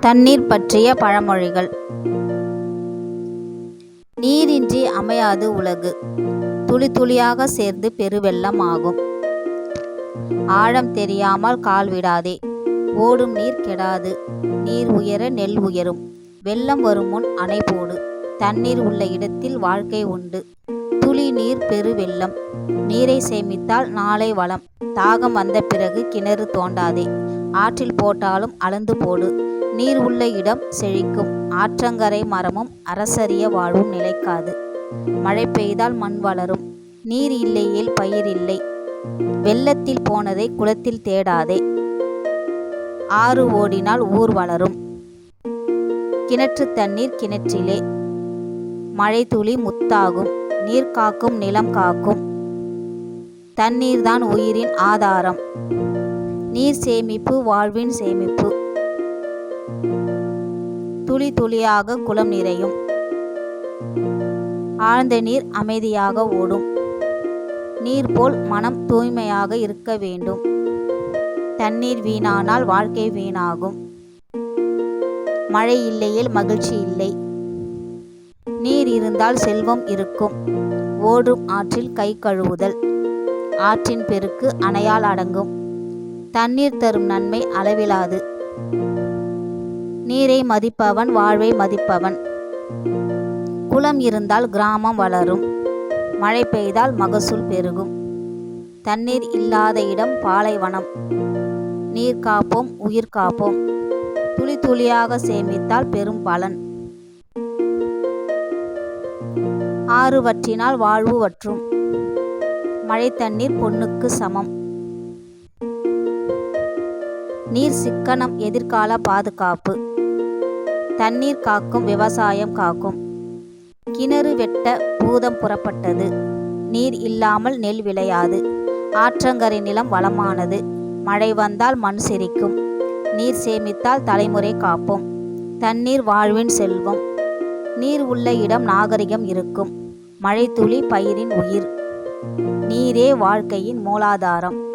தண்ணீர் பற்றிய பழமொழிகள். நீரின்றி அமையாது உலகு. துளி துளியாக சேர்ந்து பெருவெள்ளம் ஆகும். ஆழம் தெரியாமல் கால் விடாதே. ஓடும் நீர் கெடாது. நீர் உயர நெல் உயரும். வெள்ளம் வரும் முன் அணை போடு. தண்ணீர் உள்ள இடத்தில் வாழ்க்கை உண்டு. துளி நீர் பெரு வெள்ளம். நீரை சேமித்தால் நாளை வளம். தாகம் வந்த பிறகு கிணறு தோண்டாதே. ஆற்றில் போட்டாலும் அளந்து போடு. நீர் உள்ள இடம் செழிக்கும். ஆற்றங்கரை மரமும் அரசரிய வாழ்வும் நிலைக்காது. மழை பெய்தால் மண் வளரும். நீர் இல்லையேல் பயிர் இல்லை. வெள்ளத்தில் போனதை குளத்தில் தேடாதே. ஆறு ஓடினால் ஊர் வளரும். கிணற்று தண்ணீர் கிணற்றிலே. மழை துளி முத்தாகும். நீர் காக்கும் நிலம் காக்கும். தண்ணீர்தான் உயிரின் ஆதாரம். நீர் சேமிப்பு வாழ்வின் சேமிப்பு. துளி துளியாக குளம் நிறையும். ஆழ்ந்த நீர் அமைதியாக ஓடும். நீர் போல் மனம் தூய்மையாக இருக்க வேண்டும். தண்ணீர் வீணானால் வாழ்க்கை வீணாகும். மழை இல்லையேல் மகிழ்ச்சி இல்லை. நீர் இருந்தால் செல்வம் இருக்கும். ஓடும் ஆற்றில் கை கழுவுதல். ஆற்றின் பெருக்கு அணையால் அடங்கும். தண்ணீர் தரும் நன்மை அளவிலாது. நீரை மதிப்பவன் வாழ்வை மதிப்பவன். குளம் இருந்தால் கிராமம் வளரும். மழை பெய்தால் மகசூல் பெருகும். தண்ணீர் இல்லாத இடம் பாலைவனம். நீர் காப்போம் உயிர் காப்போம். துளி துளியாக சேமித்தால் பெரும் பலன். ஆறு வற்றினால் வாழ்வு வற்றும். மழை தண்ணீர் பொன்னுக்கு சமம். நீர் சிக்கனம் எதிர்கால பாதுகாப்பு. தண்ணீர் காக்கும் விவசாயம் காக்கும். கிணறு வெட்ட பூதம் புறப்பட்டது. நீர் இல்லாமல் நெல் விளையாது. ஆற்றங்கரை நிலம் வளமானது. மழை வந்தால் மண் செழிக்கும். நீர் சேமித்தால் தலைமுறை காப்போம். தண்ணீர் வாழ்வின் செல்வம். நீர் உள்ள இடம் நாகரிகம் இருக்கும். மழை துளி பயிரின் உயிர். நீரே வாழ்க்கையின் மூலாதாரம்.